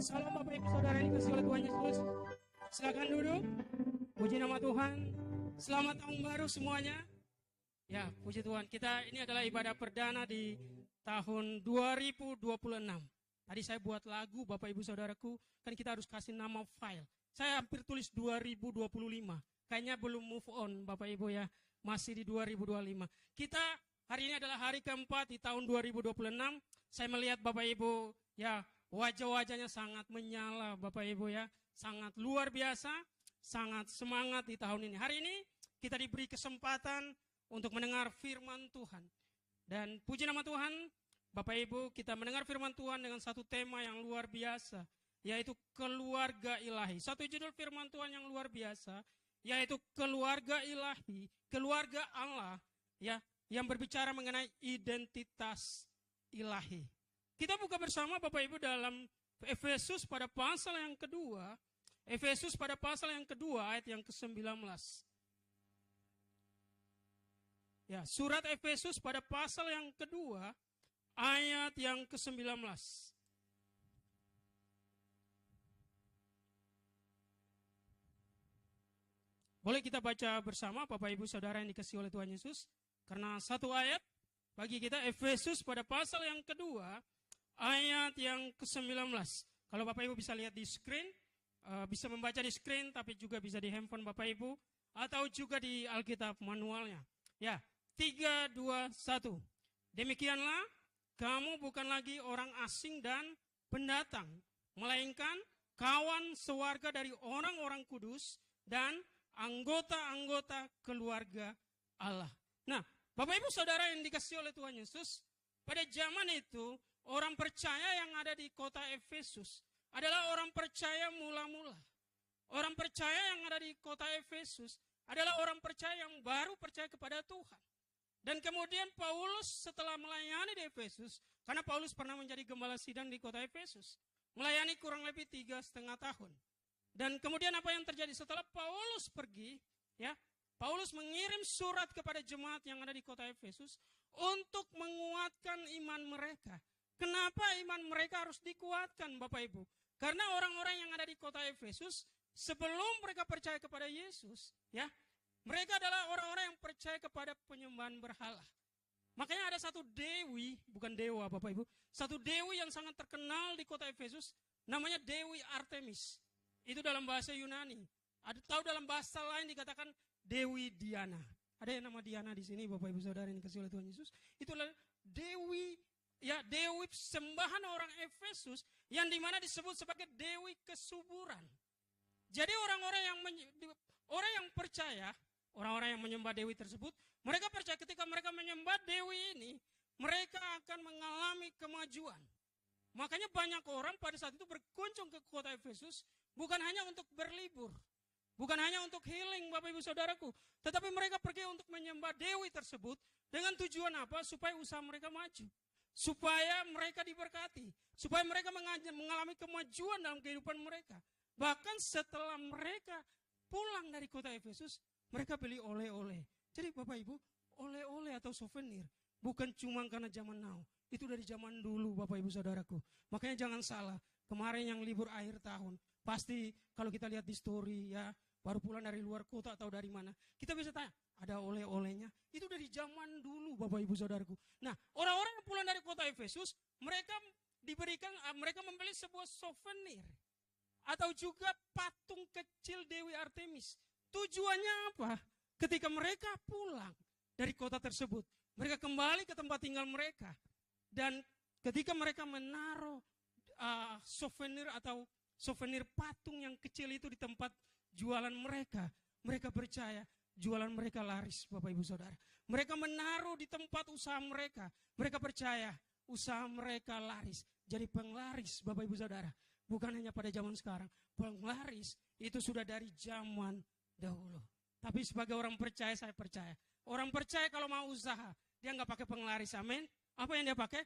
Salam Bapak Ibu Saudara yang dikasihi oleh Tuhan Yesus. Silakan duduk. Puji nama Tuhan. Selamat tahun baru semuanya. Ya, puji Tuhan. Kita ini adalah ibadah perdana di tahun 2026. Tadi saya buat lagu Bapak Ibu Saudaraku, kan kita harus kasih nama file. Saya hampir tulis 2025. Kayaknya belum move on Bapak Ibu ya. Masih di 2025. Kita hari ini adalah hari keempat di tahun 2026. Saya melihat Bapak Ibu ya, wajah-wajahnya sangat menyala Bapak Ibu ya. Sangat luar biasa, sangat semangat di tahun ini. Hari ini kita diberi kesempatan untuk mendengar firman Tuhan. Dan puji nama Tuhan, Bapak Ibu, kita mendengar firman Tuhan dengan satu tema yang luar biasa, yaitu keluarga ilahi. Satu judul firman Tuhan yang luar biasa, yaitu keluarga ilahi, keluarga Allah, ya, yang berbicara mengenai identitas ilahi. Kita buka bersama Bapak Ibu dalam Efesus pada pasal yang kedua. Efesus pada pasal yang kedua ayat yang ke-19. Ya, surat Efesus pada pasal yang kedua ayat yang ke-19. Boleh kita baca bersama Bapak Ibu Saudara yang dikasihi oleh Tuhan Yesus? Karena satu ayat bagi kita, Efesus pada pasal yang kedua ayat yang ke-19. Kalau Bapak Ibu bisa lihat di screen, bisa membaca di screen, tapi juga bisa di handphone Bapak Ibu, atau juga di Alkitab manualnya. Ya, 3, 2, 1. Demikianlah, kamu bukan lagi orang asing dan pendatang, melainkan kawan sewarga dari orang-orang kudus dan anggota-anggota keluarga Allah. Nah, Bapak Ibu Saudara yang dikasihi oleh Tuhan Yesus, pada zaman itu, orang percaya yang ada di kota Efesus adalah orang percaya mula-mula. Orang percaya yang ada di kota Efesus adalah orang percaya yang baru percaya kepada Tuhan. Dan kemudian Paulus setelah melayani di Efesus, karena Paulus pernah menjadi gembala sidang di kota Efesus, melayani kurang lebih 3,5 tahun. Dan kemudian apa yang terjadi setelah Paulus pergi, ya, Paulus mengirim surat kepada jemaat yang ada di kota Efesus untuk menguatkan iman mereka. Kenapa iman mereka harus dikuatkan Bapak Ibu? Karena orang-orang yang ada di kota Efesus, sebelum mereka percaya kepada Yesus, ya, mereka adalah orang-orang yang percaya kepada penyembahan berhala. Makanya ada satu dewi, bukan dewa Bapak Ibu, satu dewi yang sangat terkenal di kota Efesus, namanya Dewi Artemis. Itu dalam bahasa Yunani. Ada tahu dalam bahasa lain dikatakan Dewi Diana. Ada yang nama Diana di sini Bapak Ibu Saudara yang dikasihi oleh Tuhan Yesus. Itulah dewi, ya, dewi sembahan orang Efesus yang dimana disebut sebagai dewi kesuburan. Jadi orang yang percaya, orang-orang yang menyembah dewi tersebut, mereka percaya ketika mereka menyembah dewi ini, mereka akan mengalami kemajuan. Makanya banyak orang pada saat itu berkunjung ke kota Efesus, bukan hanya untuk berlibur, bukan hanya untuk healing Bapak Ibu Saudaraku, tetapi mereka pergi untuk menyembah dewi tersebut dengan tujuan apa? Supaya usaha mereka maju, supaya mereka diberkati, supaya mereka mengalami kemajuan dalam kehidupan mereka. Bahkan setelah mereka pulang dari kota Efesus, mereka beli oleh-oleh. Jadi Bapak Ibu, oleh-oleh atau souvenir bukan cuma karena zaman now. Itu dari zaman dulu Bapak Ibu Saudaraku. Makanya jangan salah, kemarin yang libur akhir tahun, pasti kalau kita lihat di story ya, baru pulang dari luar kota atau dari mana, kita bisa tanya, ada oleh-olehnya? Itu dari zaman dulu Bapak Ibu Saudaraku. Nah, orang-orang yang pulang dari kota Efesus, mereka membeli sebuah souvenir atau juga patung kecil Dewi Artemis. Tujuannya apa? Ketika mereka pulang dari kota tersebut, mereka kembali ke tempat tinggal mereka. Dan ketika mereka menaruh souvenir atau souvenir patung yang kecil itu di tempat jualan mereka, mereka percaya jualan mereka laris Bapak Ibu Saudara. Mereka menaruh di tempat usaha mereka, mereka percaya usaha mereka laris. Jadi penglaris Bapak Ibu Saudara, bukan hanya pada zaman sekarang, penglaris itu sudah dari zaman dahulu. Tapi sebagai orang percaya, saya percaya, orang percaya kalau mau usaha, dia nggak pakai penglaris, amin. Apa yang dia pakai?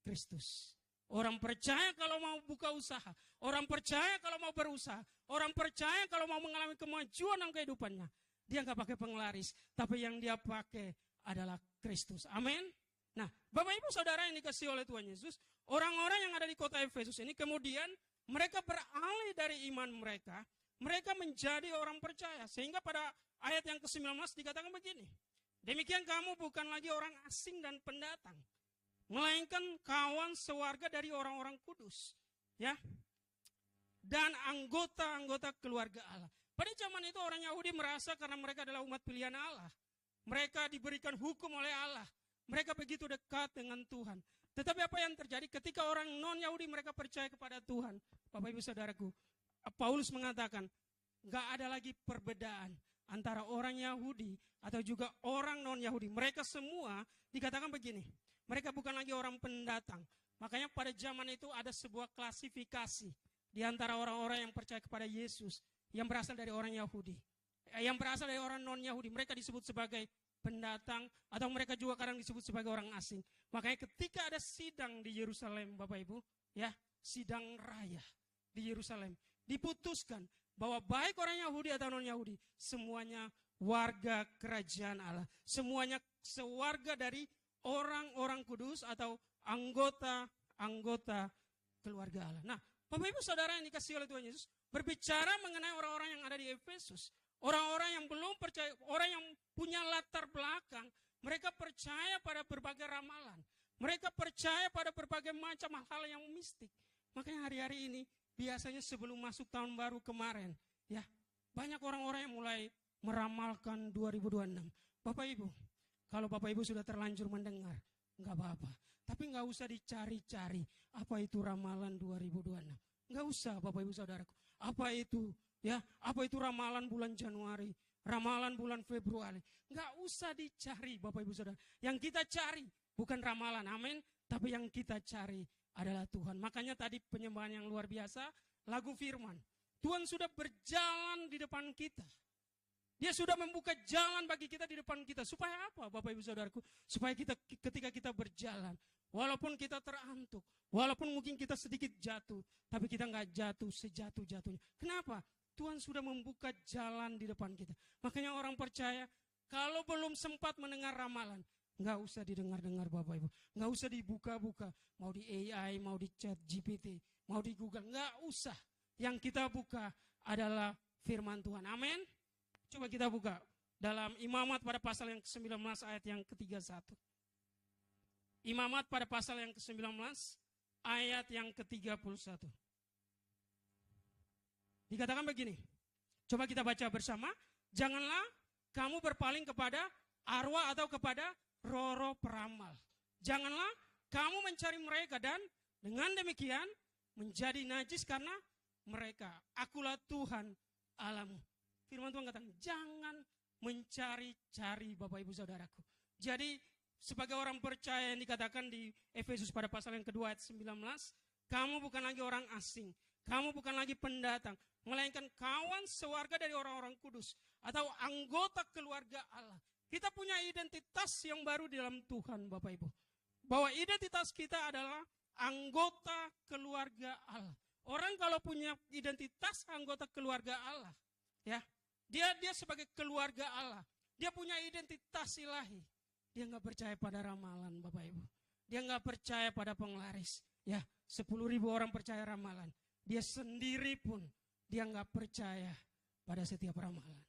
Kristus. Orang percaya kalau mau buka usaha, orang percaya kalau mau berusaha, orang percaya kalau mau mengalami kemajuan dalam kehidupannya, dia nggak pakai penglaris, tapi yang dia pakai adalah Kristus. Amin. Nah, Bapak Ibu Saudara yang dikasihi oleh Tuhan Yesus, orang-orang yang ada di kota Efesus ini kemudian Mereka beralih dari iman mereka. Mereka menjadi orang percaya. Sehingga pada ayat yang ke-19 dikatakan begini. Demikian kamu bukan lagi orang asing dan pendatang, melainkan kawan sewarga dari orang-orang kudus, ya, dan anggota-anggota keluarga Allah. Pada zaman itu orang Yahudi merasa karena mereka adalah umat pilihan Allah, mereka diberikan hukum oleh Allah, mereka begitu dekat dengan Tuhan. Tetapi apa yang terjadi ketika orang non-Yahudi mereka percaya kepada Tuhan? Bapak Ibu Saudaraku, Paulus mengatakan, gak ada lagi perbedaan antara orang Yahudi atau juga orang non-Yahudi. Mereka semua dikatakan begini, mereka bukan lagi orang pendatang. Makanya pada zaman itu ada sebuah klasifikasi di antara orang-orang yang percaya kepada Yesus yang berasal dari orang Yahudi, yang berasal dari orang non-Yahudi. Mereka disebut sebagai pendatang atau mereka juga kadang disebut sebagai orang asing. Makanya ketika ada sidang di Yerusalem, Bapak Ibu, ya, sidang raya di Yerusalem, diputuskan bahwa baik orang Yahudi atau non-Yahudi, semuanya warga kerajaan Allah. Semuanya sewarga dari orang-orang kudus atau anggota-anggota keluarga Allah. Nah, Bapak Ibu Saudara yang dikasihi oleh Tuhan Yesus, berbicara mengenai orang-orang yang ada di Efesus. Orang-orang yang belum percaya, orang yang punya latar belakang, mereka percaya pada berbagai ramalan. Mereka percaya pada berbagai macam hal yang mistik. Makanya hari-hari ini, biasanya sebelum masuk tahun baru kemarin, ya, banyak orang-orang yang mulai meramalkan 2026. Bapak Ibu, kalau Bapak Ibu sudah terlanjur mendengar, enggak apa-apa. Tapi enggak usah dicari-cari apa itu ramalan 2026. Enggak usah, Bapak Ibu Saudaraku. Apa itu? Ya, apa itu ramalan bulan Januari, ramalan bulan Februari? Enggak usah dicari, Bapak Ibu Saudara. Yang kita cari bukan ramalan, amin, tapi yang kita cari adalah Tuhan. Makanya tadi penyembahan yang luar biasa, lagu firman. Tuhan sudah berjalan di depan kita. Dia sudah membuka jalan bagi kita di depan kita. Supaya apa, Bapak Ibu Saudaraku? Supaya kita ketika kita berjalan, walaupun kita terantuk, walaupun mungkin kita sedikit jatuh, tapi kita nggak jatuh sejatuh-jatuhnya. Kenapa? Tuhan sudah membuka jalan di depan kita. Makanya orang percaya, kalau belum sempat mendengar ramalan, nggak usah didengar-dengar Bapak Ibu. Nggak usah dibuka-buka. Mau di AI, mau di chat GPT, mau di Google. Nggak usah. Yang kita buka adalah firman Tuhan. Amin. Coba kita buka dalam Imamat pada pasal yang ke-19 ayat yang ke-31. Imamat pada pasal yang ke-19 ayat yang ke-31. Dikatakan begini. Coba kita baca bersama. Janganlah kamu berpaling kepada arwah atau kepada roh-roh peramal. Janganlah kamu mencari mereka dan dengan demikian menjadi najis karena mereka. Akulah Tuhan Allahmu. Firman Tuhan katakan, jangan mencari-cari Bapak Ibu Saudaraku. Jadi sebagai orang percaya yang dikatakan di Efesus pada pasal yang kedua ayat 19, kamu bukan lagi orang asing, kamu bukan lagi pendatang, melainkan kawan sewarga dari orang-orang kudus atau anggota keluarga Allah. Kita punya identitas yang baru di dalam Tuhan, Bapak Ibu. Bahwa identitas kita adalah anggota keluarga Allah. Orang kalau punya identitas anggota keluarga Allah, ya, dia sebagai keluarga Allah, dia punya identitas ilahi. Dia nggak percaya pada ramalan, Bapak Ibu. Dia nggak percaya pada penglaris. Ya, 10.000 orang percaya ramalan. Dia sendiri pun dia nggak percaya pada setiap ramalan.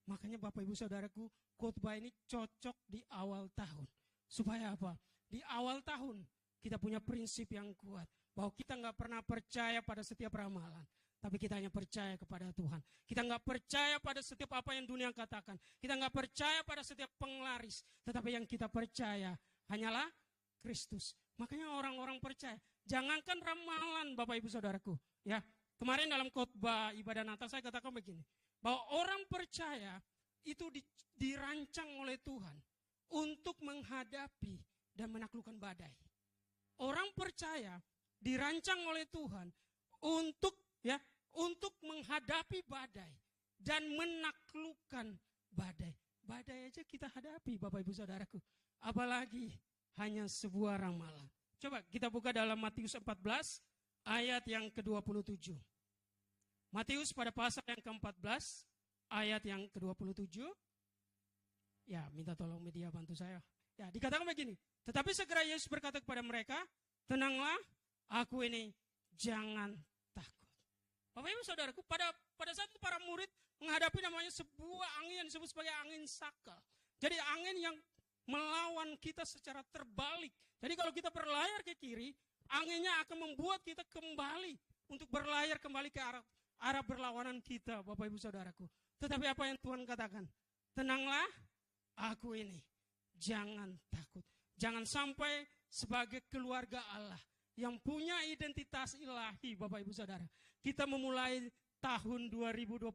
Makanya Bapak Ibu Saudaraku, khotbah ini cocok di awal tahun. Supaya apa? Di awal tahun kita punya prinsip yang kuat. Bahwa kita nggak pernah percaya pada setiap ramalan. Tapi kita hanya percaya kepada Tuhan. Kita nggak percaya pada setiap apa yang dunia katakan. Kita nggak percaya pada setiap penglaris. Tetapi yang kita percaya hanyalah Kristus. Makanya orang-orang percaya. Jangankan ramalan Bapak Ibu Saudaraku. Ya, kemarin dalam khotbah ibadah Natal saya katakan begini. Bahwa orang percaya itu dirancang oleh Tuhan untuk menghadapi dan menaklukkan badai. Orang percaya dirancang oleh Tuhan untuk menghadapi badai dan menaklukkan badai. Badai aja kita hadapi Bapak Ibu Saudaraku. Apalagi hanya sebuah ramalan. Coba kita buka dalam Matius 14 ayat yang ke-27. Matius pada pasal yang ke-14 ayat yang ke-27. Ya, minta tolong media bantu saya. Ya, dikatakan begini. Tetapi segera Yesus berkata kepada mereka, tenanglah, aku ini, jangan takut. Bapak Ibu Saudaraku, pada saat itu para murid menghadapi namanya sebuah angin yang disebut sebagai angin sakal. Jadi angin yang melawan kita secara terbalik. Jadi kalau kita berlayar ke kiri, anginnya akan membuat kita kembali untuk berlayar kembali ke arah berlawanan kita, Bapak Ibu Saudaraku. Tetapi apa yang Tuhan katakan? Tenanglah, aku ini. Jangan takut. Jangan sampai sebagai keluarga Allah yang punya identitas ilahi, Bapak Ibu Saudara, kita memulai tahun 2026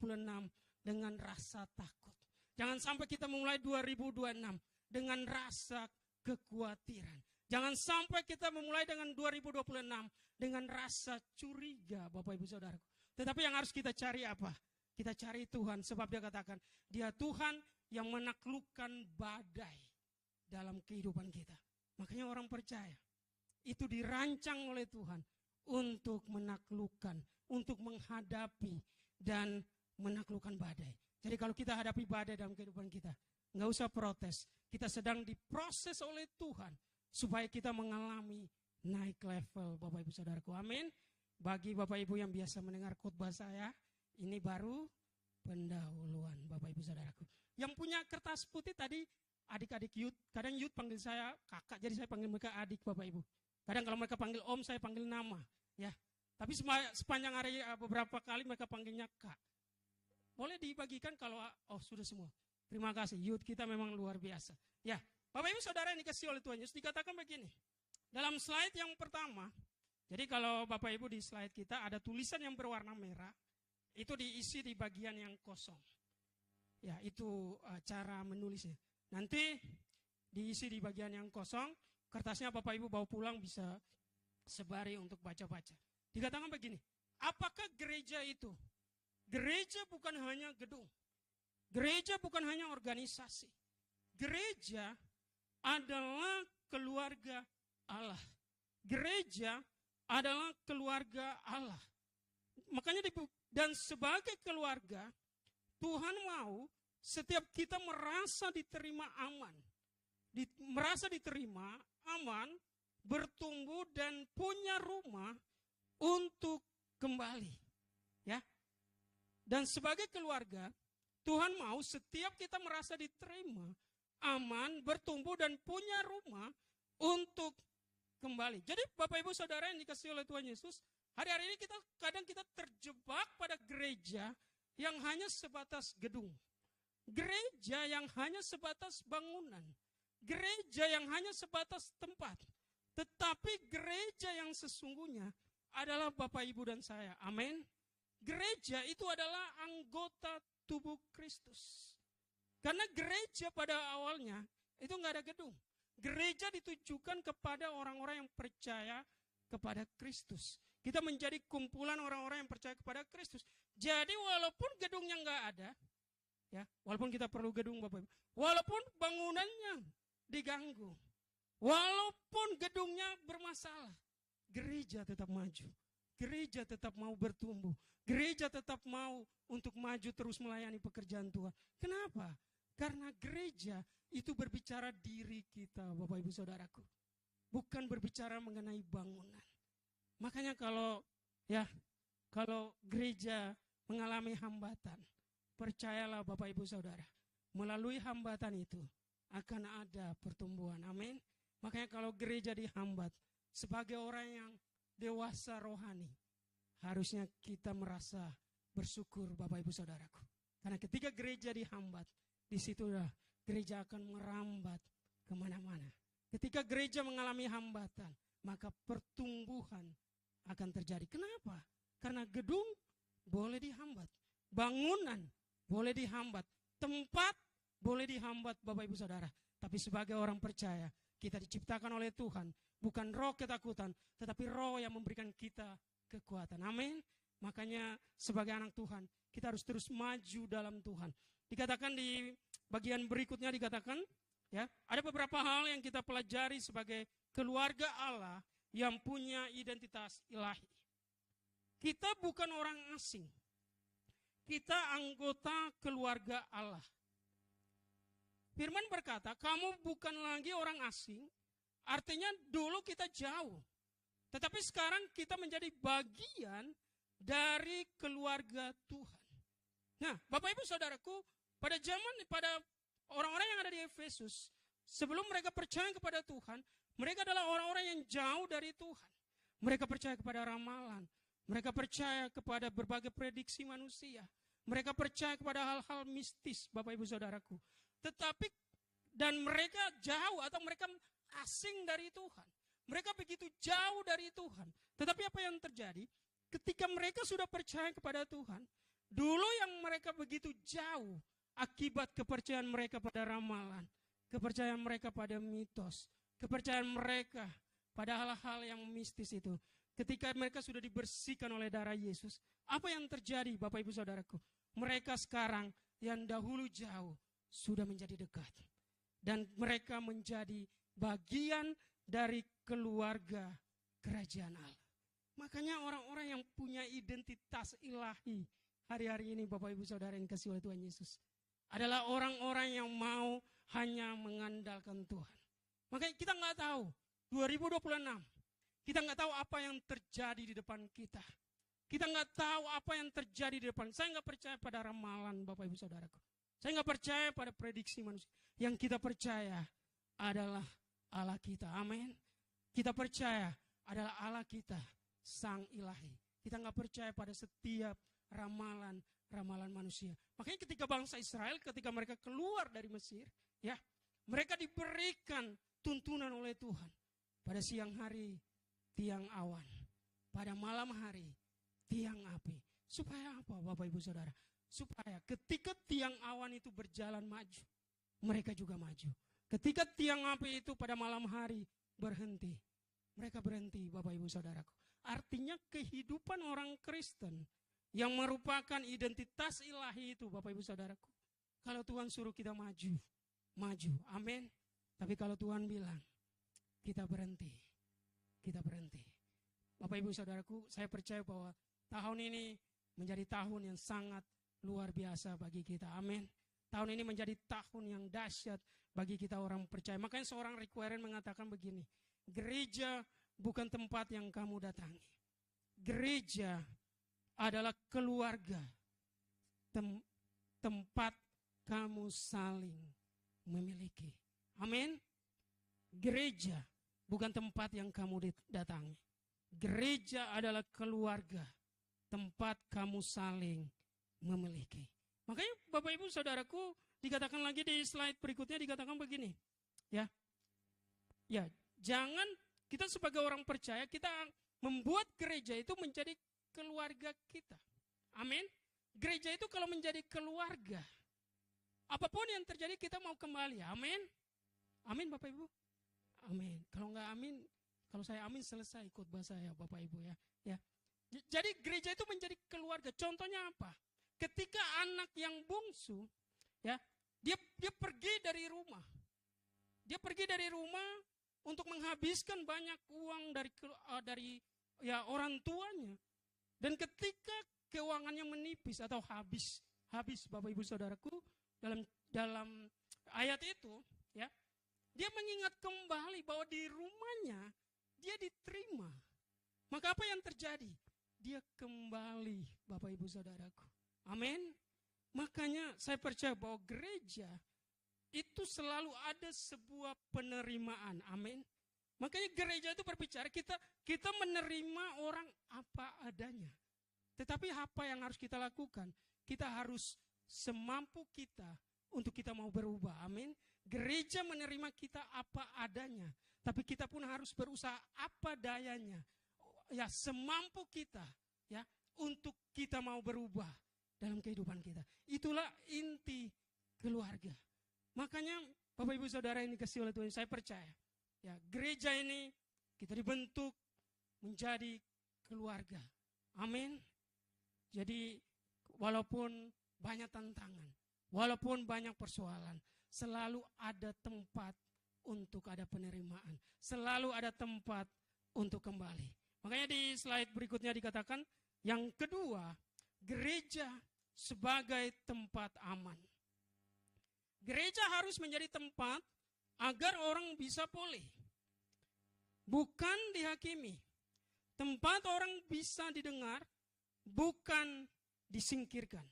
dengan rasa takut. Jangan sampai kita memulai 2026 dengan rasa kekhawatiran. Jangan sampai kita memulai dengan 2026 dengan rasa curiga, Bapak Ibu Saudara. Tetapi yang harus kita cari apa? Kita cari Tuhan, sebab dia katakan, dia Tuhan yang menaklukkan badai dalam kehidupan kita. Makanya orang percaya, itu dirancang oleh Tuhan untuk menaklukkan, untuk menghadapi dan menaklukkan badai. Jadi kalau kita hadapi badai dalam kehidupan kita, nggak usah protes. Kita sedang diproses oleh Tuhan supaya kita mengalami naik level, Bapak Ibu Saudaraku. Amin. Bagi Bapak Ibu yang biasa mendengar khotbah saya, ini baru pendahuluan, Bapak Ibu Saudaraku. Yang punya kertas putih tadi adik-adik youth, kadang youth panggil saya kakak, jadi saya panggil mereka adik, Bapak Ibu. Kadang kalau mereka panggil om, saya panggil nama, ya. Tapi sepanjang hari beberapa kali mereka panggilnya kak. Boleh dibagikan kalau sudah semua. Terima kasih, youth kita memang luar biasa. Ya, Bapak Ibu Saudara yang dikasih oleh Tuhan Yesus, dikatakan begini. Dalam slide yang pertama, jadi kalau Bapak Ibu di slide kita ada tulisan yang berwarna merah, itu diisi di bagian yang kosong. Ya, itu cara menulisnya. Nanti diisi di bagian yang kosong, kertasnya Bapak Ibu bawa pulang bisa sebari untuk baca-baca. Dikatakan begini, apakah gereja itu? Gereja bukan hanya gedung. Gereja bukan hanya organisasi. Gereja adalah keluarga Allah. Gereja adalah keluarga Allah. Makanya dan sebagai keluarga, Tuhan mau setiap kita merasa diterima aman. Merasa diterima, aman, bertumbuh dan punya rumah untuk kembali. Ya. Dan sebagai keluarga, Tuhan mau setiap kita merasa diterima, aman, bertumbuh dan punya rumah untuk kembali. Jadi Bapak Ibu Saudara yang dikasihi oleh Tuhan Yesus, hari-hari ini kadang kita terjebak pada gereja yang hanya sebatas gedung. Gereja yang hanya sebatas bangunan. Gereja yang hanya sebatas tempat. Tetapi gereja yang sesungguhnya adalah Bapak Ibu dan saya. Amin. Gereja itu adalah anggota tubuh Kristus. Karena gereja pada awalnya itu nggak ada gedung. Gereja ditujukan kepada orang-orang yang percaya kepada Kristus. Kita menjadi kumpulan orang-orang yang percaya kepada Kristus. Jadi walaupun gedungnya nggak ada, ya, walaupun kita perlu gedung Bapak Ibu, walaupun bangunannya diganggu, walaupun gedungnya bermasalah, gereja tetap maju. Gereja tetap mau bertumbuh. Gereja tetap mau untuk maju terus melayani pekerjaan Tuhan. Kenapa? Karena gereja itu berbicara diri kita, Bapak Ibu Saudaraku. Bukan berbicara mengenai bangunan. Makanya kalau gereja mengalami hambatan, percayalah Bapak Ibu Saudara, melalui hambatan itu akan ada pertumbuhan. Amin. Makanya kalau gereja dihambat, sebagai orang yang dewasa rohani, harusnya kita merasa bersyukur Bapak Ibu Saudaraku. Karena ketika gereja dihambat, disitulah gereja akan merambat kemana-mana. Ketika gereja mengalami hambatan, maka pertumbuhan akan terjadi. Kenapa? Karena gedung boleh dihambat, bangunan boleh dihambat, tempat boleh dihambat Bapak Ibu Saudara. Tapi sebagai orang percaya, kita diciptakan oleh Tuhan, bukan roh ketakutan, tetapi roh yang memberikan kita kekuatan. Amin. Makanya sebagai anak Tuhan, kita harus terus maju dalam Tuhan. Dikatakan di bagian berikutnya, dikatakan, ya, ada beberapa hal yang kita pelajari sebagai keluarga Allah yang punya identitas ilahi. Kita bukan orang asing. Kita anggota keluarga Allah. Firman berkata, kamu bukan lagi orang asing, artinya dulu kita jauh. Tetapi sekarang kita menjadi bagian dari keluarga Tuhan. Nah, Bapak Ibu Saudaraku, pada orang-orang yang ada di Efesus, sebelum mereka percaya kepada Tuhan, mereka adalah orang-orang yang jauh dari Tuhan. Mereka percaya kepada ramalan, mereka percaya kepada berbagai prediksi manusia, mereka percaya kepada hal-hal mistis, Bapak Ibu Saudaraku. Dan mereka jauh atau mereka asing dari Tuhan. Mereka begitu jauh dari Tuhan. Tetapi apa yang terjadi? Ketika mereka sudah percaya kepada Tuhan, dulu yang mereka begitu jauh akibat kepercayaan mereka pada ramalan, kepercayaan mereka pada mitos, kepercayaan mereka pada hal-hal yang mistis itu. Ketika mereka sudah dibersihkan oleh darah Yesus, apa yang terjadi Bapak Ibu Saudaraku? Mereka sekarang yang dahulu jauh sudah menjadi dekat. Dan mereka menjadi bagian dari keluarga kerajaan Allah. Makanya orang-orang yang punya identitas ilahi hari-hari ini Bapak Ibu Saudara yang kasih oleh Tuhan Yesus adalah orang-orang yang mau hanya mengandalkan Tuhan. Makanya kita nggak tahu 2026, kita nggak tahu apa yang terjadi di depan kita. Kita nggak tahu apa yang terjadi di depan. Saya nggak percaya pada ramalan Bapak Ibu Saudaraku. Saya nggak percaya pada prediksi manusia. Yang kita percaya adalah Allah kita. Amin. Kita percaya adalah Allah kita, Sang Ilahi. Kita nggak percaya pada setiap ramalan manusia. Makanya ketika bangsa Israel, ketika mereka keluar dari Mesir, ya, mereka diberikan tuntunan oleh Tuhan. Pada siang hari, tiang awan. Pada malam hari, tiang api. Supaya apa Bapak Ibu Saudara? Supaya ketika tiang awan itu berjalan maju, mereka juga maju. Ketika tiang api itu pada malam hari berhenti, mereka berhenti Bapak Ibu Saudaraku. Artinya kehidupan orang Kristen yang merupakan identitas ilahi itu Bapak Ibu Saudaraku. Kalau Tuhan suruh kita maju, maju. Amin. Tapi kalau Tuhan bilang, kita berhenti. Bapak Ibu Saudaraku, saya percaya bahwa tahun ini menjadi tahun yang sangat luar biasa bagi kita. Amin. Tahun ini menjadi tahun yang dahsyat bagi kita orang percaya. Makanya seorang Rick Warren mengatakan begini, gereja bukan tempat yang kamu datangi. Gereja adalah keluarga, tempat kamu saling memiliki. Amin. Gereja bukan tempat yang kamu datangi. Gereja adalah keluarga, tempat kamu saling memiliki. Makanya Bapak Ibu Saudaraku, dikatakan lagi di slide berikutnya, dikatakan begini. Ya, jangan kita sebagai orang percaya, kita membuat gereja itu menjadi keluarga kita. Amin. Gereja itu kalau menjadi keluarga, apapun yang terjadi kita mau kembali. Amin. Amin Bapak Ibu. Amin. Kalau enggak amin, kalau saya amin selesai khotbah saya Bapak Ibu ya. Ya. Jadi gereja itu menjadi keluarga. Contohnya apa? Ketika anak yang bungsu, ya, dia pergi dari rumah. Dia pergi dari rumah untuk menghabiskan banyak uang dari orang tuanya. Dan ketika keuangannya menipis atau habis Bapak Ibu Saudaraku, dalam ayat itu, ya, dia mengingat kembali bahwa di rumahnya dia diterima. Maka apa yang terjadi? Dia kembali Bapak Ibu Saudaraku. Amin. Makanya saya percaya bahwa gereja itu selalu ada sebuah penerimaan. Amin. Makanya gereja itu berbicara kita menerima orang apa adanya. Tetapi apa yang harus kita lakukan? Kita harus semampu kita untuk kita mau berubah. Amin. Gereja menerima kita apa adanya. Tapi kita pun harus berusaha apa dayanya. Ya, semampu kita, ya, untuk kita mau berubah dalam kehidupan kita. Itulah inti keluarga. Makanya Bapak Ibu Saudara yang dikasihi oleh Tuhan, saya percaya, ya, gereja ini kita dibentuk menjadi keluarga. Amin. Jadi walaupun banyak tantangan, walaupun banyak persoalan, selalu ada tempat untuk ada penerimaan. Selalu ada tempat untuk kembali. Makanya di slide berikutnya dikatakan, yang kedua, gereja sebagai tempat aman. Gereja harus menjadi tempat agar orang bisa pulih. Bukan dihakimi. Tempat orang bisa didengar, bukan disingkirkan.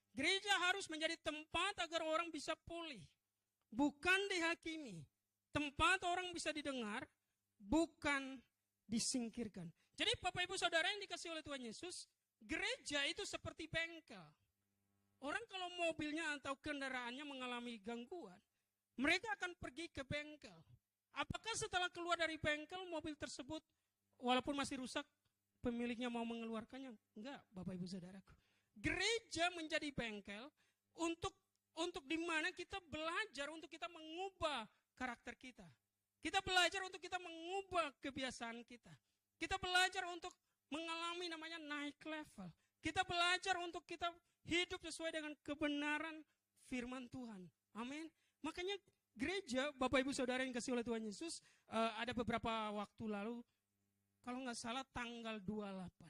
Gereja harus menjadi tempat agar orang bisa pulih, bukan dihakimi. Tempat orang bisa didengar, bukan disingkirkan. Jadi Bapak Ibu Saudara yang dikasih oleh Tuhan Yesus, gereja itu seperti bengkel. Orang kalau mobilnya atau kendaraannya mengalami gangguan, mereka akan pergi ke bengkel. Apakah setelah keluar dari bengkel, mobil tersebut walaupun masih rusak, pemiliknya mau mengeluarkannya? Enggak, Bapak Ibu Saudaraku. Gereja menjadi bengkel untuk di mana kita belajar untuk kita mengubah karakter kita. Kita belajar untuk kita mengubah kebiasaan kita. Kita belajar untuk mengalami namanya naik level. Kita belajar untuk kita hidup sesuai dengan kebenaran firman Tuhan. Amin. Makanya gereja, Bapak Ibu Saudara yang kasih oleh Tuhan Yesus, ada beberapa waktu lalu, kalau nggak salah tanggal 28.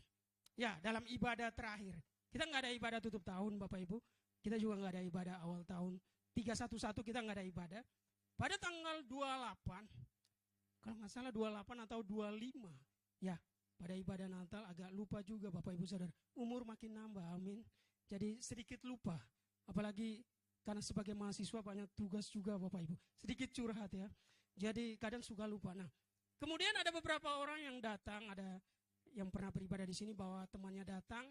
Ya, dalam ibadah terakhir. Kita nggak ada ibadah tutup tahun, Bapak Ibu. Kita juga nggak ada ibadah awal tahun. 311 kita nggak ada ibadah. Pada tanggal 28, kalau nggak salah 28 atau 25, ya pada ibadah Natal agak lupa juga Bapak Ibu Saudara. Umur makin nambah, amin. Jadi sedikit lupa, apalagi karena sebagai mahasiswa banyak tugas juga Bapak Ibu. Sedikit curhat ya, jadi kadang suka lupa. Nah, kemudian ada beberapa orang yang datang, ada yang pernah beribadah di sini bawa temannya datang.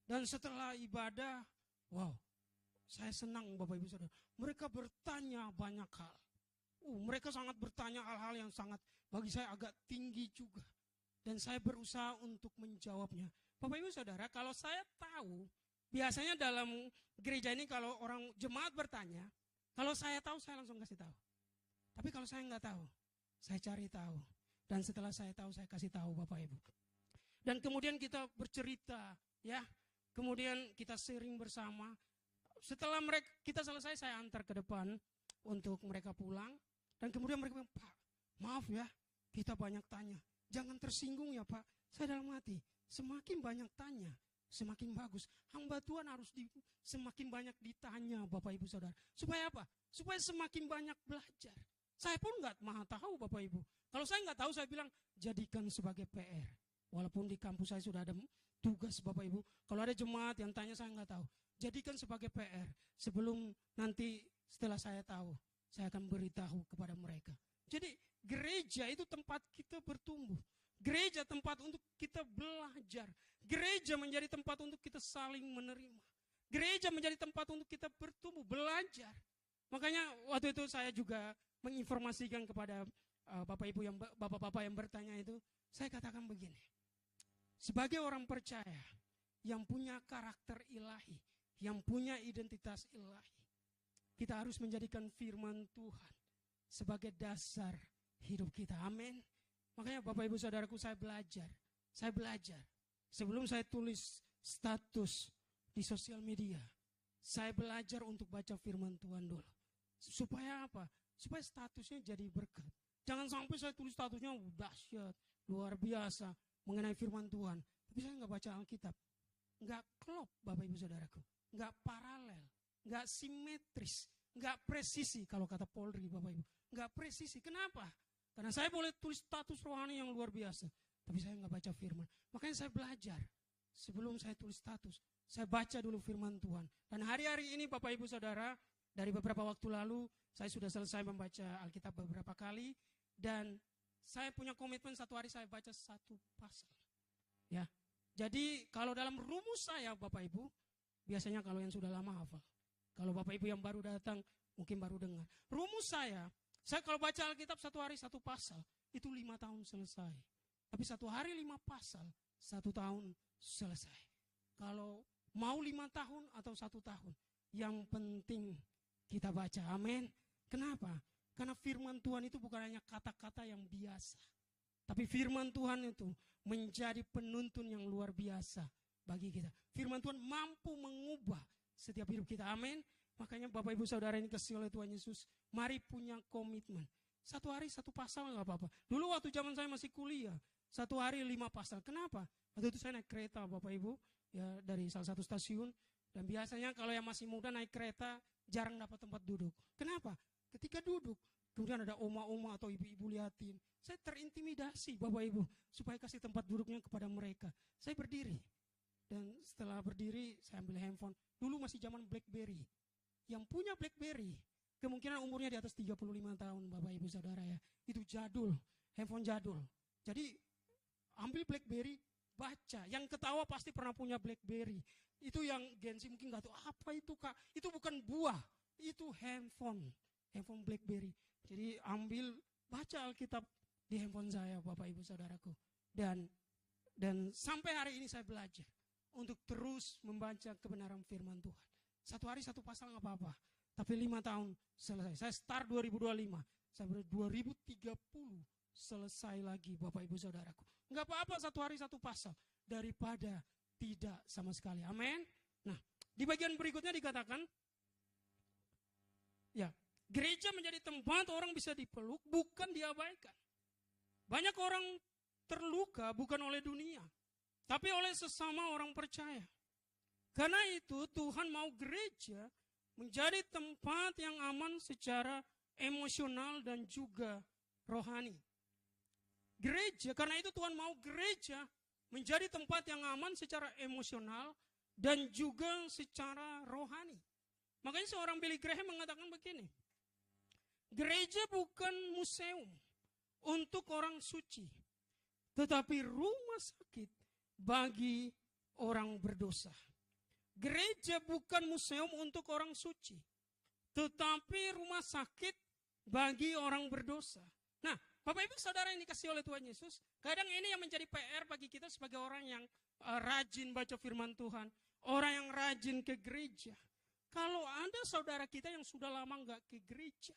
Dan setelah ibadah, wow, saya senang Bapak Ibu Saudara. Mereka bertanya banyak hal. Mereka sangat bertanya hal-hal yang sangat bagi saya agak tinggi juga. Dan saya berusaha untuk menjawabnya. Bapak Ibu Saudara, kalau saya tahu, biasanya dalam gereja ini kalau orang jemaat bertanya, kalau saya tahu saya langsung kasih tahu. Tapi kalau saya nggak tahu, saya cari tahu. Dan setelah saya tahu, saya kasih tahu Bapak Ibu. Dan kemudian kita bercerita, ya. Kemudian kita sharing bersama. Setelah kita selesai, saya antar ke depan untuk mereka pulang. Dan kemudian mereka bilang, Pak, maaf ya, kita banyak tanya. Jangan tersinggung ya Pak. Saya dalam hati, semakin banyak tanya, semakin bagus. Hamba Tuhan harus semakin banyak ditanya Bapak Ibu Saudara. Supaya apa? Supaya semakin banyak belajar. Saya pun nggak maha tahu Bapak Ibu. Kalau saya nggak tahu, saya bilang, jadikan sebagai PR. Walaupun di kampus saya sudah ada tugas Bapak Ibu. Kalau ada jemaat yang tanya saya nggak tahu, jadikan sebagai PR. Sebelum nanti setelah saya tahu, saya akan beritahu kepada mereka. Jadi gereja itu tempat kita bertumbuh. Gereja tempat untuk kita belajar. Gereja menjadi tempat untuk kita saling menerima. Gereja menjadi tempat untuk kita bertumbuh, belajar. Makanya waktu itu saya juga menginformasikan kepada bapak-bapak yang bertanya itu, saya katakan begini. Sebagai orang percaya yang punya karakter ilahi, yang punya identitas ilahi, kita harus menjadikan firman Tuhan sebagai dasar hidup kita. Amin. Makanya Bapak Ibu Saudaraku, saya belajar. Sebelum saya tulis status di sosial media, saya belajar untuk baca firman Tuhan dulu. Supaya apa? Supaya statusnya jadi berkat. Jangan sampai saya tulis statusnya dahsyat, luar biasa mengenai firman Tuhan, tapi saya nggak baca Alkitab. Nggak klop Bapak Ibu Saudaraku. Nggak paralel, nggak simetris, nggak presisi kalau kata Polri Bapak Ibu. Nggak presisi. Kenapa? Karena saya boleh tulis status rohani yang luar biasa, tapi saya nggak baca firman. Makanya saya belajar. Sebelum saya tulis status, saya baca dulu firman Tuhan. Dan hari-hari ini Bapak Ibu Saudara, dari beberapa waktu lalu, saya sudah selesai membaca Alkitab beberapa kali. Dan saya punya komitmen satu hari saya baca satu pasal. Ya. Jadi kalau dalam rumus saya Bapak Ibu, biasanya kalau yang sudah lama hafal. Kalau Bapak Ibu yang baru datang, mungkin baru dengar. Rumus saya kalau baca Alkitab satu hari satu pasal, itu 5 tahun selesai. Tapi satu hari 5 pasal, 1 tahun selesai. Kalau mau 5 tahun atau 1 tahun, yang penting kita baca. Amin. Kenapa? Karena firman Tuhan itu bukan hanya kata-kata yang biasa. Tapi firman Tuhan itu menjadi penuntun yang luar biasa bagi kita. Firman Tuhan mampu mengubah setiap hidup kita. Amin. Makanya Bapak Ibu Saudara ini kasih oleh Tuhan Yesus, mari punya komitmen. 1 hari 1 pasal gak apa-apa. Dulu waktu zaman saya masih kuliah, 1 hari 5 pasal. Kenapa? Waktu itu saya naik kereta Bapak Ibu, ya dari salah satu stasiun. Dan biasanya kalau yang masih muda naik kereta, jarang dapat tempat duduk. Kenapa? Ketika duduk, kemudian ada oma-oma atau ibu-ibu liatin. Saya terintimidasi Bapak Ibu, supaya kasih tempat duduknya kepada mereka. Saya berdiri. Dan setelah berdiri, saya ambil handphone. Dulu masih zaman BlackBerry. Yang punya BlackBerry, kemungkinan umurnya di atas 35 tahun, Bapak Ibu Saudara ya. Itu jadul, handphone jadul. Jadi ambil BlackBerry, baca. Yang ketawa pasti pernah punya BlackBerry. Itu yang Gen Z mungkin nggak tahu apa itu Kak. Itu bukan buah, itu handphone BlackBerry. Jadi ambil, baca Alkitab di handphone saya, Bapak Ibu Saudaraku. Dan sampai hari ini saya belajar untuk terus membaca kebenaran firman Tuhan. Satu hari satu pasal nggak apa-apa, tapi 5 tahun selesai. Saya start 2025, saya 2030 selesai lagi, Bapak Ibu Saudaraku. Nggak apa-apa satu hari satu pasal, daripada tidak sama sekali. Amin. Nah, di bagian berikutnya dikatakan, ya, gereja menjadi tempat orang bisa dipeluk, bukan diabaikan. Banyak orang terluka bukan oleh dunia, tapi oleh sesama orang percaya. Karena itu Tuhan mau gereja menjadi tempat yang aman secara emosional dan juga rohani. Gereja, karena itu Tuhan mau gereja menjadi tempat yang aman secara emosional dan juga secara rohani. Makanya seorang Billy Graham mengatakan begini, gereja bukan museum untuk orang suci, tetapi rumah sakit bagi orang berdosa. Gereja bukan museum untuk orang suci, tetapi rumah sakit bagi orang berdosa. Nah, Bapak Ibu Saudara yang dikasihi oleh Tuhan Yesus, kadang ini yang menjadi PR bagi kita sebagai orang yang rajin baca firman Tuhan, orang yang rajin ke gereja. Kalau ada saudara kita yang sudah lama nggak ke gereja,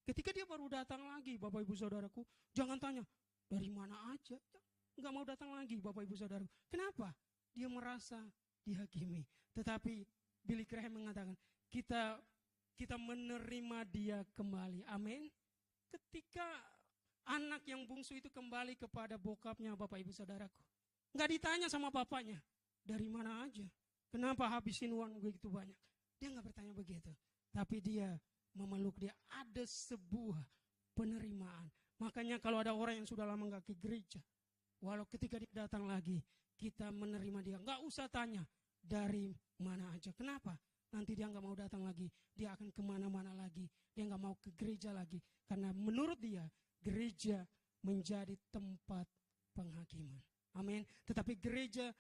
ketika dia baru datang lagi, Bapak Ibu Saudaraku, jangan tanya, dari mana aja? Nggak mau datang lagi, Bapak Ibu Saudaraku. Kenapa? Dia merasa dihakimi. Tetapi Billy Graham mengatakan, kita menerima dia kembali. Amin. Ketika anak yang bungsu itu kembali kepada bokapnya, Bapak Ibu Saudaraku, nggak ditanya sama bapaknya, dari mana aja? Kenapa habisin uang begitu banyak? Dia nggak bertanya begitu. Tapi dia memeluk dia. Ada sebuah penerimaan. Makanya kalau ada orang yang sudah lama nggak ke gereja, walau ketika dia datang lagi, kita menerima dia. Nggak usah tanya dari mana aja. Kenapa? Nanti dia nggak mau datang lagi. Dia akan kemana-mana lagi. Dia nggak mau ke gereja lagi. Karena menurut dia, gereja menjadi tempat penghakiman. Amin. Tetapi gereja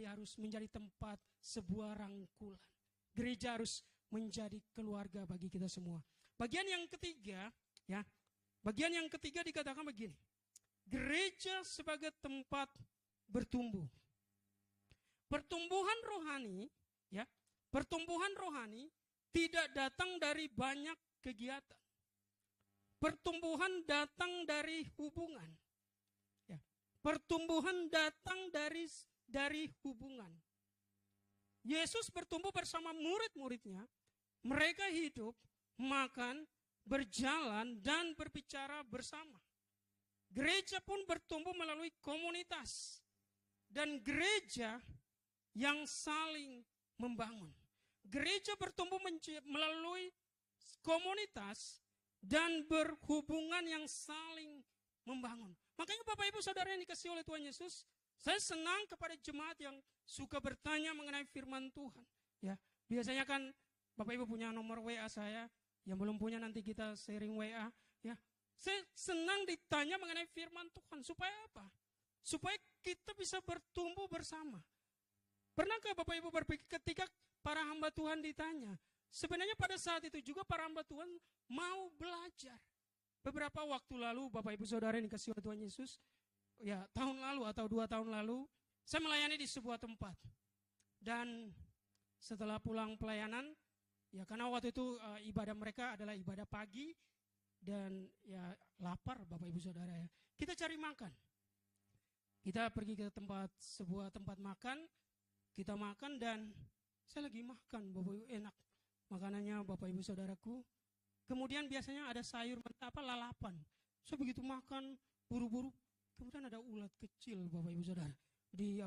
harus menjadi tempat sebuah rangkulan. Gereja harus menjadi keluarga bagi kita semua. Bagian yang ketiga, ya. Bagian yang ketiga dikatakan begini. Gereja sebagai tempat bertumbuh. Pertumbuhan rohani, ya. Pertumbuhan rohani tidak datang dari banyak kegiatan. Pertumbuhan datang dari hubungan. Ya. Pertumbuhan datang dari hubungan. Yesus bertumbuh bersama murid-muridnya. Mereka hidup, makan, berjalan, dan berbicara bersama. Gereja pun bertumbuh melalui komunitas. Dan gereja yang saling membangun. Gereja bertumbuh melalui komunitas dan berhubungan yang saling membangun. Makanya Bapak Ibu Saudara yang dikasihi oleh Tuhan Yesus, saya senang kepada jemaat yang suka bertanya mengenai firman Tuhan. Ya, biasanya kan Bapak Ibu punya nomor WA saya, yang belum punya nanti kita sharing WA. Ya, saya senang ditanya mengenai firman Tuhan. Supaya apa? Supaya kita bisa bertumbuh bersama. Pernahkah Bapak Ibu berpikir ketika para hamba Tuhan ditanya? Sebenarnya pada saat itu juga para hamba Tuhan mau belajar. Beberapa waktu lalu Bapak Ibu Saudara yang dikasihi oleh Tuhan Yesus, ya tahun lalu atau 2 tahun lalu, saya melayani di sebuah tempat. Dan setelah pulang pelayanan, ya karena waktu itu ibadah mereka adalah ibadah pagi, dan ya lapar Bapak Ibu Saudara ya. Kita cari makan. Kita pergi ke sebuah tempat makan, kita makan dan saya lagi makan, Bapak Ibu, enak makanannya Bapak Ibu Saudaraku. Kemudian biasanya ada sayur lalapan. Saya begitu makan buru-buru, kemudian ada ulat kecil Bapak Ibu Saudara di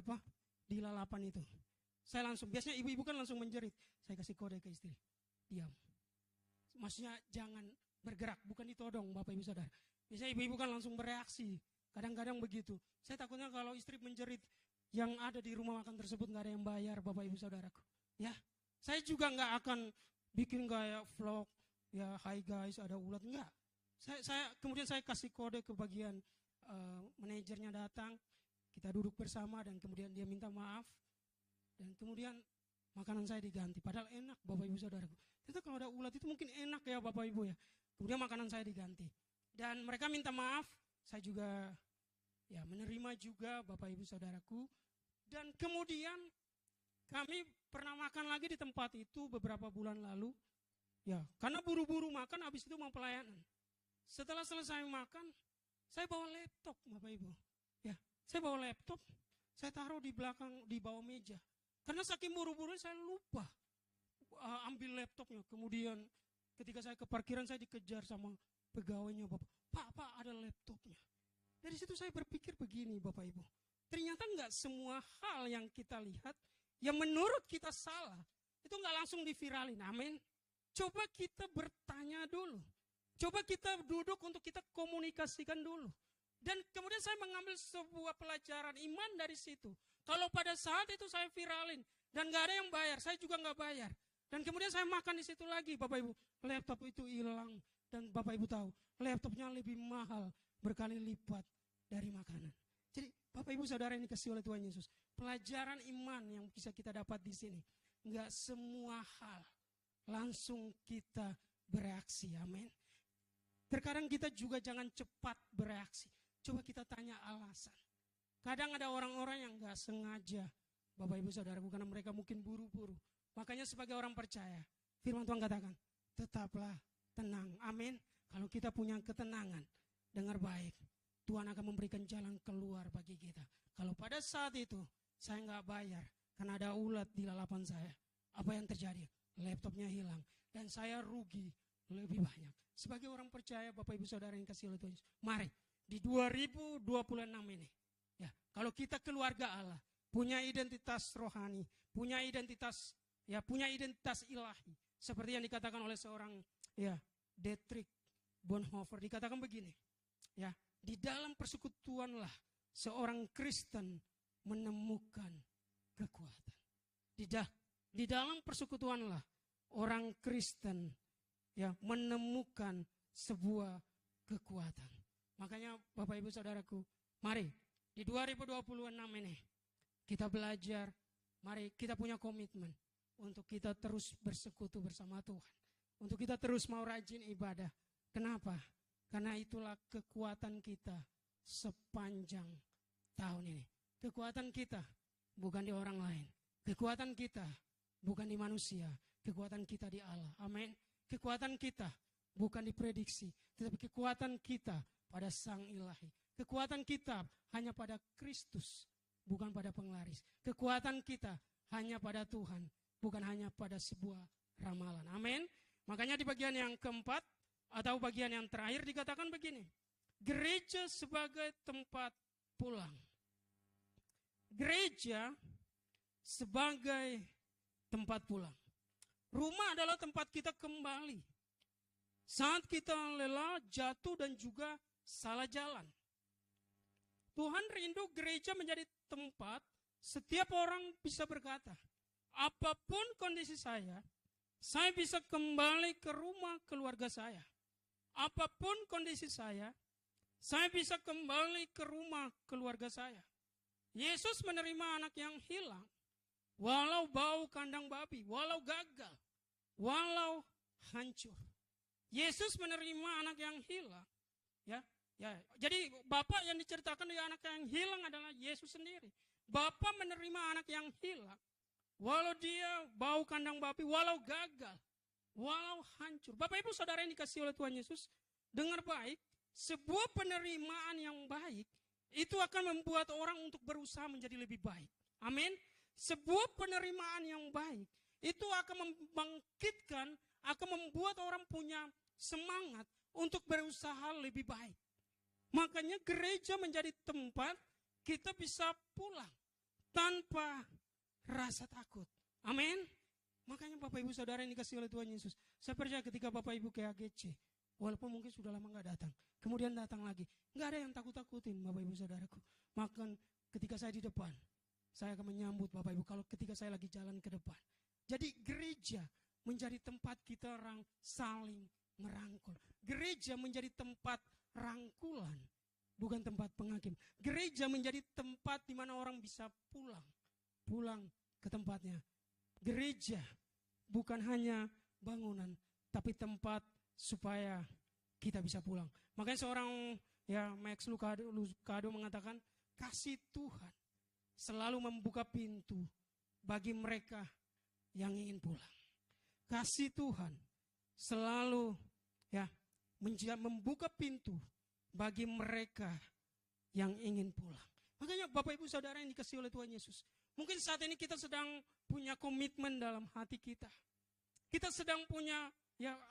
lalapan itu. Saya langsung, biasanya ibu-ibu kan langsung menjerit. Saya kasih kode ke istri, diam. Maksudnya jangan bergerak, bukan ditodong Bapak Ibu Saudara. Biasanya ibu-ibu kan langsung bereaksi. Kadang-kadang begitu. Saya takutnya kalau istri menjerit, yang ada di rumah makan tersebut nggak ada yang bayar, Bapak Ibu Saudaraku. Ya, saya juga nggak akan bikin kayak vlog, ya hi guys ada ulat, enggak. Kemudian saya kasih kode ke bagian manajernya datang, kita duduk bersama dan kemudian dia minta maaf dan kemudian makanan saya diganti. Padahal enak, Bapak Ibu Saudaraku. Ternyata kalau ada ulat itu mungkin enak ya Bapak Ibu ya. Kemudian makanan saya diganti dan mereka minta maaf, saya juga ya menerima juga Bapak Ibu Saudaraku. Dan kemudian kami pernah makan lagi di tempat itu beberapa bulan lalu. Ya, karena buru-buru makan, habis itu mau pelayanan. Setelah selesai makan, saya bawa laptop, Bapak Ibu. Ya, saya bawa laptop, saya taruh di belakang, di bawah meja. Karena saking buru-buru saya lupa ambil laptopnya. Kemudian ketika saya ke parkiran, saya dikejar sama pegawainya, Bapak. Pak, ada laptopnya. Dari situ saya berpikir begini, Bapak Ibu. Ternyata enggak semua hal yang kita lihat, yang menurut kita salah, itu enggak langsung diviralin. Amin. Coba kita bertanya dulu. Coba kita duduk untuk kita komunikasikan dulu. Dan kemudian saya mengambil sebuah pelajaran iman dari situ. Kalau pada saat itu saya viralin dan nggak ada yang bayar, saya juga nggak bayar. Dan kemudian saya makan di situ lagi, Bapak Ibu. Laptop itu hilang dan Bapak Ibu tahu, laptopnya lebih mahal berkali lipat dari makanan. Jadi Bapak Ibu Saudara yang dikasihi oleh Tuhan Yesus, pelajaran iman yang bisa kita dapat di sini, nggak semua hal langsung kita bereaksi, amin. Terkadang kita juga jangan cepat bereaksi. Coba kita tanya alasan. Kadang ada orang-orang yang gak sengaja, Bapak Ibu Saudara, karena mereka mungkin buru-buru. Makanya sebagai orang percaya, firman Tuhan katakan, tetaplah tenang, amin. Kalau kita punya ketenangan, dengar baik, Tuhan akan memberikan jalan keluar bagi kita. Kalau pada saat itu, saya gak bayar, karena ada ulat di lalapan saya. Apa yang terjadi? Laptopnya hilang, dan saya rugi lebih banyak. Sebagai orang percaya, Bapak Ibu Saudara yang kasih oleh Tuhan Yesus, mari di 2026 ini, ya, kalau kita keluarga Allah, punya identitas rohani, punya identitas ilahi, seperti yang dikatakan oleh seorang ya Dietrich Bonhoeffer, dikatakan begini, ya, di dalam persekutuanlah seorang Kristen menemukan kekuatan. Di dalam persekutuanlah orang Kristen ya menemukan sebuah kekuatan. Makanya Bapak Ibu Saudaraku, mari di 2026 ini kita belajar, mari kita punya komitmen untuk kita terus bersekutu bersama Tuhan. Untuk kita terus mau rajin ibadah. Kenapa? Karena itulah kekuatan kita sepanjang tahun ini. Kekuatan kita bukan di orang lain. Kekuatan kita bukan di manusia. Kekuatan kita di Allah. Amin. Kekuatan kita bukan diprediksi, tetapi kekuatan kita pada Sang Ilahi. Kekuatan kita hanya pada Kristus, bukan pada penglaris. Kekuatan kita hanya pada Tuhan, bukan hanya pada sebuah ramalan. Amin. Makanya di bagian yang keempat atau bagian yang terakhir dikatakan begini. Gereja sebagai tempat pulang. Gereja sebagai tempat pulang. Rumah adalah tempat kita kembali. Saat kita lelah, jatuh dan juga salah jalan. Tuhan rindu gereja menjadi tempat setiap orang bisa berkata, apapun kondisi saya bisa kembali ke rumah keluarga saya. Apapun kondisi saya bisa kembali ke rumah keluarga saya. Yesus menerima anak yang hilang, walau bau kandang babi, walau gagal, walau hancur. Yesus menerima anak yang hilang. Ya. Jadi Bapak yang diceritakan dari anak yang hilang adalah Yesus sendiri. Bapak menerima anak yang hilang, walau dia bau kandang babi, walau gagal, walau hancur. Bapak Ibu Saudara yang dikasihi oleh Tuhan Yesus, dengar baik, sebuah penerimaan yang baik itu akan membuat orang untuk berusaha menjadi lebih baik. Amin. Sebuah penerimaan yang baik itu akan membangkitkan, akan membuat orang punya semangat untuk berusaha lebih baik. Makanya gereja menjadi tempat kita bisa pulang tanpa rasa takut. Amin. Makanya Bapak Ibu Saudara yang dikasihi oleh Tuhan Yesus, saya percaya ketika Bapak Ibu ke AGC, walaupun mungkin sudah lama gak datang, kemudian datang lagi, gak ada yang takut-takutin Bapak Ibu Saudaraku. Maka ketika saya di depan, saya akan menyambut Bapak Ibu kalau ketika saya lagi jalan ke depan. Jadi gereja menjadi tempat kita saling merangkul. Gereja menjadi tempat rangkulan, bukan tempat penghakim. Gereja menjadi tempat di mana orang bisa pulang ke tempatnya. Gereja bukan hanya bangunan, tapi tempat supaya kita bisa pulang. Makanya seorang Max Lucado mengatakan, kasih Tuhan selalu membuka pintu bagi mereka yang ingin pulang. Kasih Tuhan selalu membuka pintu bagi mereka yang ingin pulang. Makanya Bapak Ibu Saudara yang dikasihi oleh Tuhan Yesus, mungkin saat ini kita sedang punya komitmen dalam hati kita. Kita sedang punya,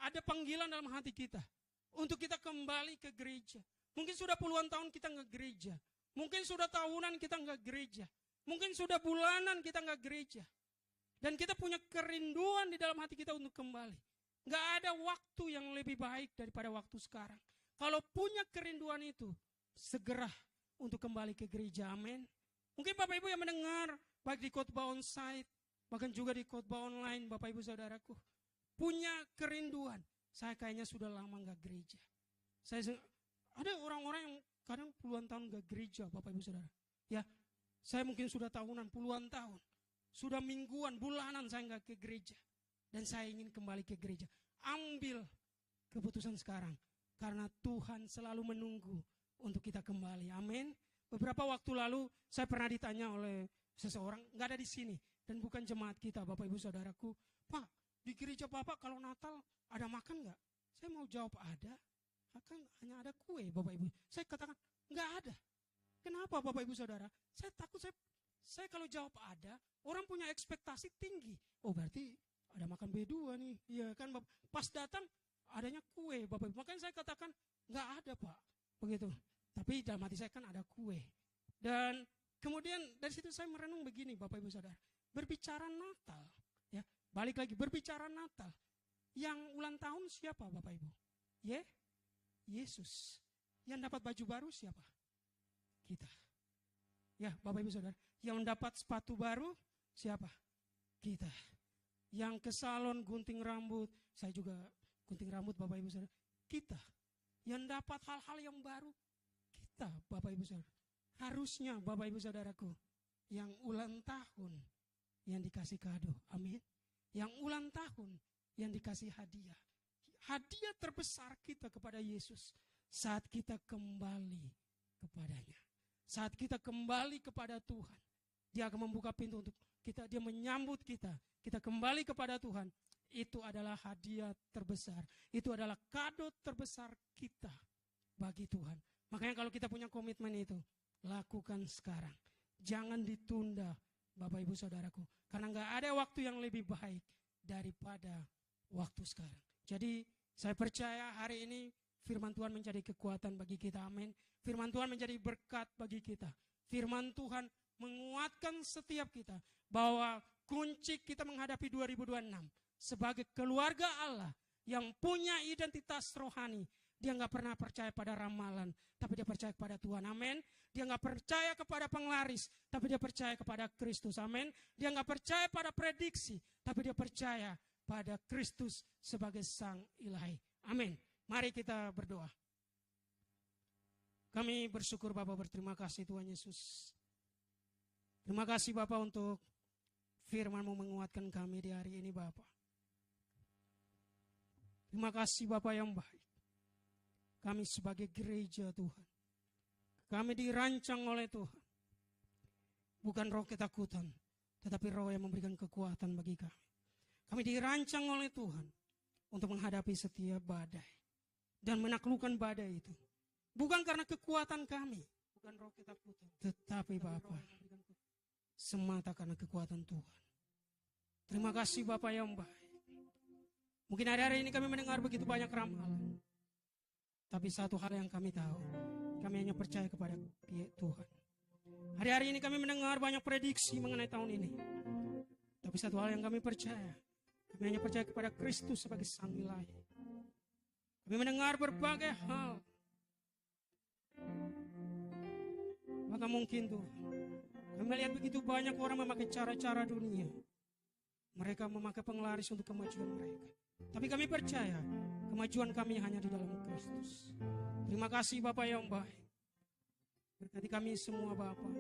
ada panggilan dalam hati kita untuk kita kembali ke gereja. Mungkin sudah puluhan tahun kita nggak gereja. Mungkin sudah tahunan kita nggak gereja. Mungkin sudah bulanan kita nggak gereja. Dan kita punya kerinduan di dalam hati kita untuk kembali. Nggak ada waktu yang lebih baik daripada waktu sekarang. Kalau punya kerinduan itu, segera untuk kembali ke gereja. Amin. Mungkin Bapak Ibu yang mendengar, baik di khotbah onsite, bahkan juga di khotbah online, Bapak Ibu Saudaraku, punya kerinduan. Saya kayaknya sudah lama nggak gereja. Ada orang-orang yang kadang puluhan tahun nggak gereja, Bapak Ibu Saudara. Saya mungkin sudah tahunan, puluhan tahun. Sudah mingguan, bulanan saya nggak ke gereja. Dan saya ingin kembali ke gereja. Ambil keputusan sekarang. Karena Tuhan selalu menunggu untuk kita kembali. Amin. Beberapa waktu lalu saya pernah ditanya oleh seseorang, nggak ada di sini. Dan bukan jemaat kita, Bapak Ibu Saudaraku. Pak, di gereja Bapak kalau Natal ada makan nggak? Saya mau jawab ada. Kan hanya ada kue, Bapak Ibu. Saya katakan nggak ada. Kenapa Bapak Ibu Saudara? Saya takut saya kalau jawab ada, orang punya ekspektasi tinggi. Oh berarti ada makan B2 nih. Iya kan, pas datang adanya kue, Bapak Ibu. Makanya saya katakan nggak ada, Pak. Begitu. Tapi dalam hati saya kan ada kue. Dan kemudian dari situ saya merenung begini, Bapak Ibu Saudara. Berbicara Natal, balik lagi berbicara Natal. Yang ulang tahun siapa, Bapak Ibu? Yesus. Yang dapat baju baru siapa? Kita. Bapak Ibu Saudara. Yang dapat sepatu baru siapa? Kita. Yang ke salon gunting rambut, saya juga gunting rambut, Bapak Ibu Saudara. Kita. Yang dapat hal-hal yang baru, kita, Bapak Ibu Saudara. Harusnya Bapak Ibu Saudaraku, yang ulang tahun yang dikasih kado. Amin. Yang ulang tahun yang dikasih hadiah. Hadiah terbesar kita kepada Yesus saat kita kembali kepadanya. Saat kita kembali kepada Tuhan, Dia akan membuka pintu untuk kita, Dia menyambut kita. Kita kembali kepada Tuhan. Itu adalah hadiah terbesar. Itu adalah kado terbesar kita bagi Tuhan. Makanya kalau kita punya komitmen itu, lakukan sekarang. Jangan ditunda, Bapak Ibu Saudaraku. Karena nggak ada waktu yang lebih baik daripada waktu sekarang. Jadi saya percaya hari ini firman Tuhan menjadi kekuatan bagi kita. Amin. Firman Tuhan menjadi berkat bagi kita. Firman Tuhan menguatkan setiap kita bahwa kunci kita menghadapi 2026 sebagai keluarga Allah yang punya identitas rohani. Dia nggak pernah percaya pada ramalan, tapi dia percaya kepada Tuhan. Amin. Dia nggak percaya kepada penglaris, tapi dia percaya kepada Kristus. Amin. Dia nggak percaya pada prediksi, tapi dia percaya pada Kristus sebagai Sang Ilahi. Amin. Mari kita berdoa. Kami bersyukur Bapak, berterima kasih Tuhan Yesus. Terima kasih Bapak untuk firman-Mu menguatkan kami di hari ini Bapak. Terima kasih Bapak yang baik. Kami sebagai gereja Tuhan, kami dirancang oleh Tuhan. Bukan roh ketakutan, tetapi roh yang memberikan kekuatan bagi kami. Kami dirancang oleh Tuhan untuk menghadapi setiap badai dan menaklukkan badai itu. Bukan karena kekuatan kami, bukan roh ketakutan, tetapi Bapak, semata karena kekuatan Tuhan. Terima kasih Bapak yang baik. Mungkin hari-hari ini kami mendengar begitu banyak ramalan. Tapi satu hal yang kami tahu, kami hanya percaya kepada Tuhan. Hari-hari ini kami mendengar banyak prediksi mengenai tahun ini. Tapi satu hal yang kami percaya, kami hanya percaya kepada Kristus sebagai Sang Ilahi. Kami mendengar berbagai hal. Maka mungkin Tuhan, Kami melihat begitu banyak orang memakai cara-cara dunia. Mereka memakai penglaris untuk kemajuan mereka. Tapi kami percaya kemajuan kami hanya di dalam Kristus. Terima kasih Bapak yang baik. Berkati kami semua Bapak.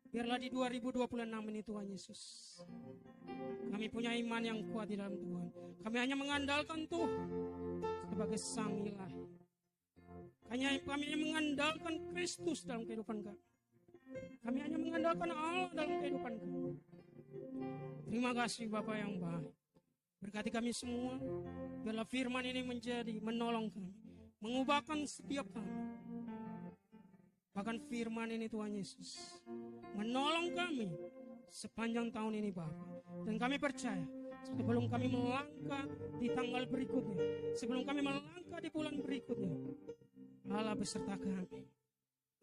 Biarlah di 2026 ini Tuhan Yesus, kami punya iman yang kuat di dalam Tuhan. Kami hanya mengandalkan Tuhan sebagai Sang Ilahi. Kami hanya mengandalkan Kristus dalam kehidupan kami. Kami hanya mengandalkan Allah dalam kehidupan kami. Terima kasih Bapak yang baik. Berkati kami semua. Biarlah firman ini menjadi menolong kami, mengubahkan setiap kami. Bahkan firman ini Tuhan Yesus menolong kami sepanjang tahun ini Bapak. Dan kami percaya sebelum kami melangkah di tanggal berikutnya, sebelum kami melangkah di bulan berikutnya, Allah beserta kami.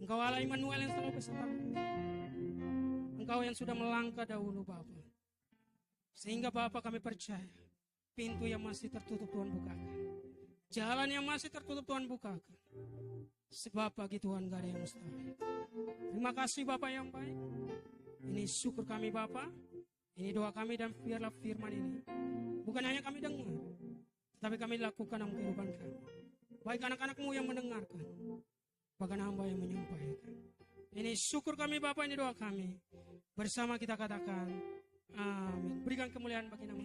Engkau Allah Immanuel yang selalu beserta kami. Engkau yang sudah melangkah dahulu Bapak. Sehingga Bapak kami percaya pintu yang masih tertutup Tuhan bukakan. Jalan yang masih tertutup Tuhan bukakan. Sebab bagi Tuhan gak ada yang mustahil. Terima kasih Bapak yang baik. Ini syukur kami Bapak. Ini doa kami dan biarlah firman ini bukan hanya kami dengar, tapi kami lakukan dalam kehidupan kami. Baik anak-anak-Mu yang mendengarkan, bahkan hamba yang menyampaikan. Ini syukur kami Bapak, ini doa kami. Bersama kita katakan amin. Berikan kemuliaan bagi nama